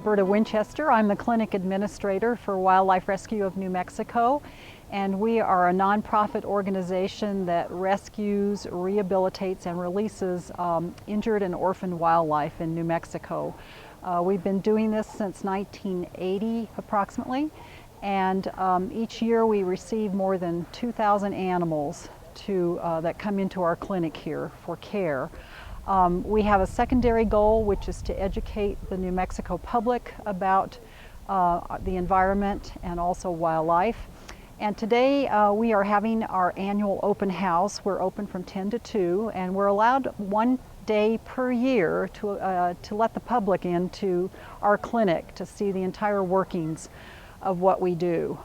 Roberta Winchester. I'm the clinic administrator for Wildlife Rescue of New Mexico, and we are a nonprofit organization that rescues, rehabilitates, and releases injured and orphaned wildlife in New Mexico. We've been doing this since 1980 approximately, and each year we receive more than 2,000 animals that come into our clinic here for care. We have a secondary goal, which is to educate the New Mexico public about the environment and also wildlife. And today we are having our annual open house. We're open from 10 to 2, and we're allowed one day per year to let the public into our clinic to see the entire workings of what we do.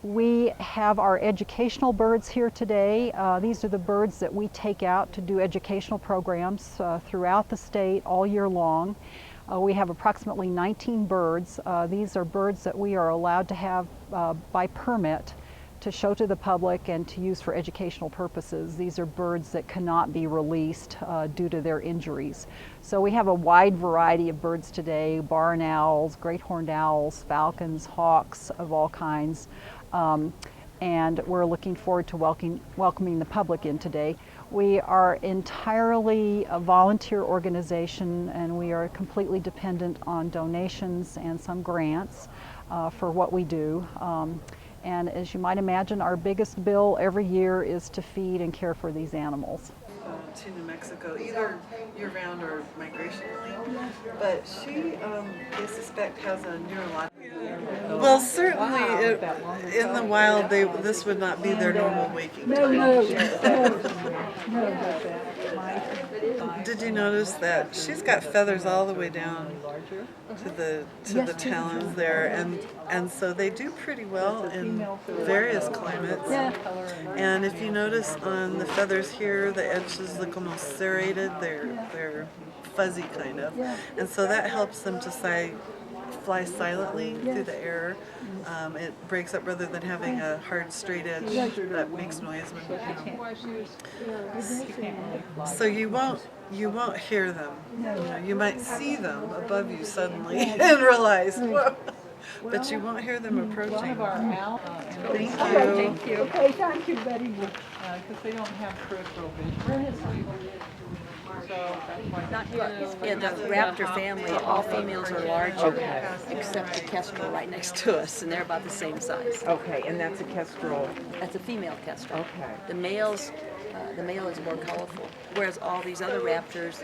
We have our educational birds here today. These are the birds that we take out to do educational programs throughout the state all year long. We have approximately 19 birds. These are birds that we are allowed to have by permit to show to the public and to use for educational purposes. These are birds that cannot be released due to their injuries. So we have a wide variety of birds today: barn owls, great horned owls, falcons, hawks of all kinds. And we're looking forward to welcoming the public in today. We are entirely a volunteer organization, and we are completely dependent on donations and some grants for what we do. And as you might imagine, our biggest bill every year is to feed and care for these animals. To New Mexico, either year-round or migrationally, but she, they suspect, has a neurological. Well, certainly in the wild, this would not be their normal waking time. Did you notice that she's got feathers all the way down to the talons there, and so they do pretty well in various climates. And if you notice on the feathers here, the edges look almost serrated. They're fuzzy kind of, and so that helps them to fly silently through the air. It breaks up rather than having a hard straight edge that makes noise so you won't hear them. You might see them above you suddenly and realize, whoa, but you won't hear them approaching. Thank you. Thank you. Okay, thank you very much. Because they don't have peripheral vision. In the raptor family, all females are larger, except the kestrel right next to us, and they're about the same size. Okay, and that's a kestrel. That's a female kestrel. Okay. The male is more colorful, whereas all these other raptors,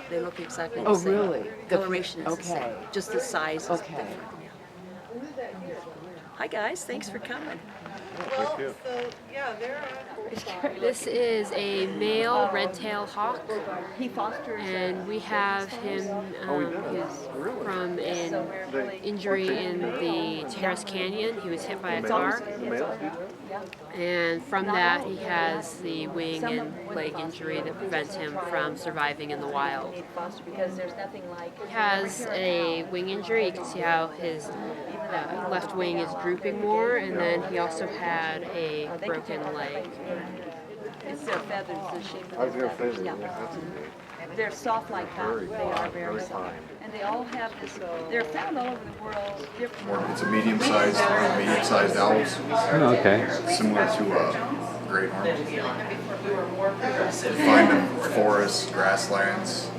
they look exactly the same. Oh, really? Coloration is the same, Okay. just the size is Okay. different. Yeah. Hi guys, thanks for coming. Well, so yeah, This is a male red-tailed hawk, and we have him from an injury in the Terrace Canyon. He was hit by a car, and from that he has the wing and leg injury that prevents him from surviving in the wild. He has a wing injury. You can see how his left wing is drooping more, and then he also had a broken leg. It's their feathers, the shape of their feathers. Yeah. They're soft like cotton. They are very soft. And they all have this, they're found all over the world. It's a medium-sized owls. Oh, okay. Similar to great horned. You find them in forests, grasslands.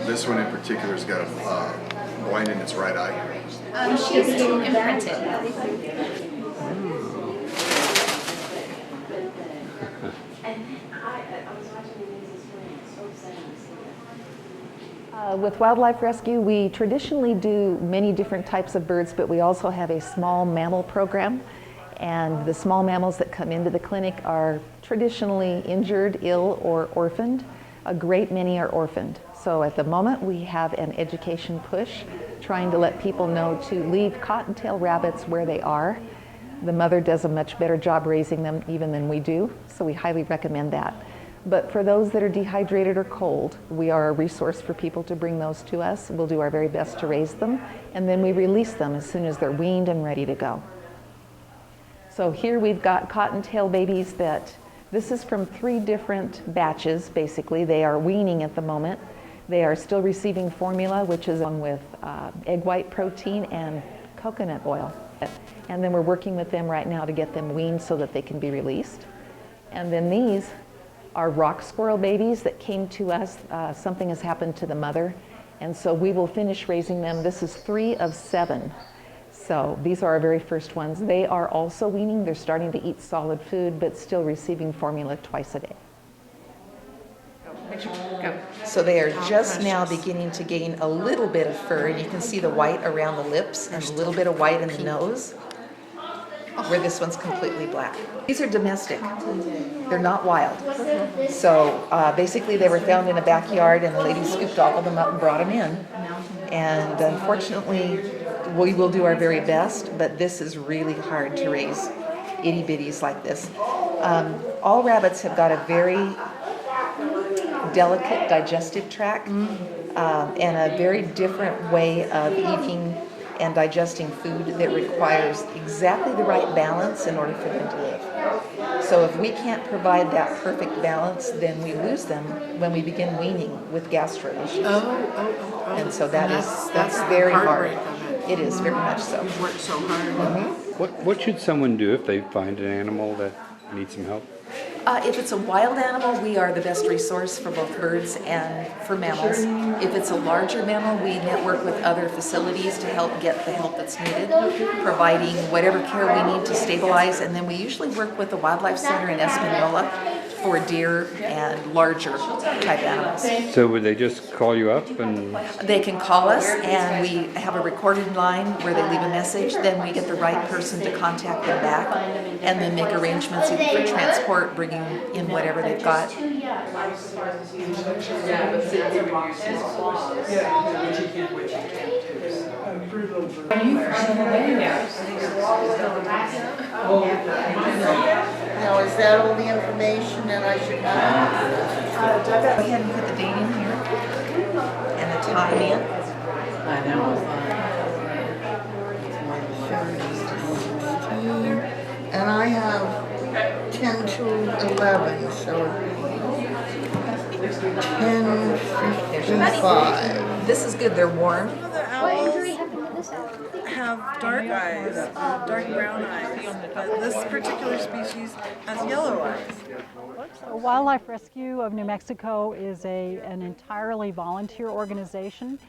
This one in particular has got a blind in its right eye. She's imprinted. With Wildlife Rescue, we traditionally do many different types of birds, but we also have a small mammal program. And the small mammals that come into the clinic are traditionally injured, ill, or orphaned. A great many are orphaned. So at the moment, we have an education push trying to let people know to leave cottontail rabbits where they are. The mother does a much better job raising them even than we do, so we highly recommend that. But for those that are dehydrated or cold, we are a resource for people to bring those to us. We'll do our very best to raise them, and then we release them as soon as they're weaned and ready to go. So here we've got cottontail babies this is from 3 different batches, basically. They are weaning at the moment. They are still receiving formula, which is along with egg white protein and coconut oil. And then we're working with them right now to get them weaned so that they can be released. And then these are rock squirrel babies that came to us. Something has happened to the mother, and so we will finish raising them. This is 3 of 7. So these are our very first ones. They are also weaning. They're starting to eat solid food, but still receiving formula twice a day. So they are just now beginning to gain a little bit of fur, and you can see the white around the lips and a little bit of white in the nose, where this one's completely black. These are domestic. They're not wild. So basically they were found in a backyard, and the lady scooped all of them up and brought them in. And unfortunately, we will do our very best, but this is really hard to raise itty bitties like this. All rabbits have got a very delicate digestive tract and a very different way of eating and digesting food that requires exactly the right balance in order for them to live. So if we can't provide that perfect balance, then we lose them when we begin weaning with gastro issues. And so that's very hard. It is very much so. You've worked so hard. What should someone do if they find an animal that needs some help? If it's a wild animal, we are the best resource for both birds and for mammals. If it's a larger mammal, we network with other facilities to help get the help that's needed, providing whatever care we need to stabilize, and then we usually work with the Wildlife Center in Espanola for deer and larger type animals. So would they just call you up and... They can call us, and we have a recorded line where they leave a message. Then we get the right person to contact them back, and then make arrangements either for transport, bringing in whatever they've got. Now, is that all the information that I should have? Go ahead and put the date in here and the time in. I know. And I have 10 to 11, so 10:55. This is good. They're warm. The owls have dark eyes, dark brown eyes, but this particular species has yellow eyes. So Wildlife Rescue of New Mexico is an entirely volunteer organization,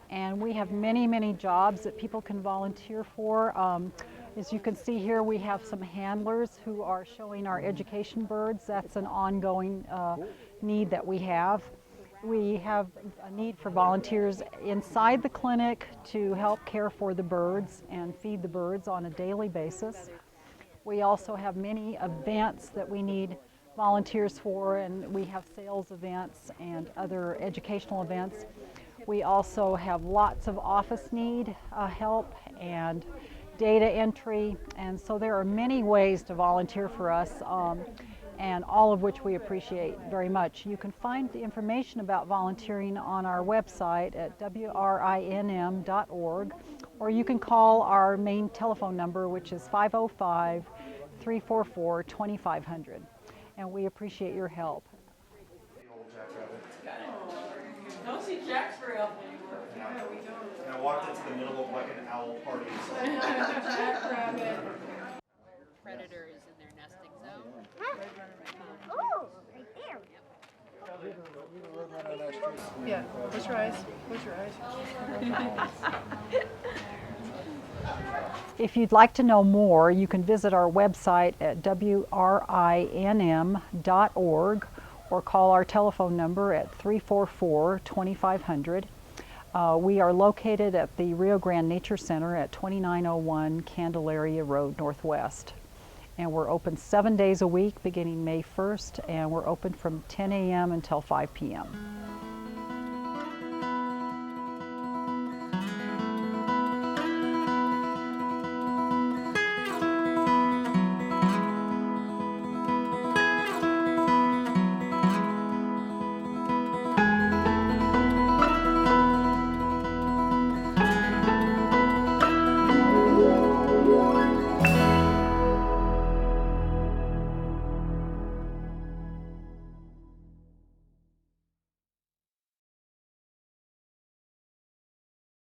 and we have many jobs that people can volunteer for. As you can see here, we have some handlers who are showing our education birds. That's an ongoing need that we have. We have a need for volunteers inside the clinic to help care for the birds and feed the birds on a daily basis. We also have many events that we need volunteers for, and we have sales events and other educational events. We also have lots of office need help and data entry, and so there are many ways to volunteer for us, and all of which we appreciate very much. You can find the information about volunteering on our website at wrinm.org, or you can call our main telephone number, which is 505-344-2500, and we appreciate your help. Don't see Jack's very often anymore. No, we don't. And I walked into the middle of like an owl party. Jackrabbit. Predator is in their nesting zone. Oh, right there. Yeah, close your eyes. Close your eyes. If you'd like to know more, you can visit our website at wrinm.org or call our telephone number at 344-2500. We are located at the Rio Grande Nature Center at 2901 Candelaria Road Northwest. And we're open 7 days a week beginning May 1st, and we're open from 10 a.m. until 5 p.m.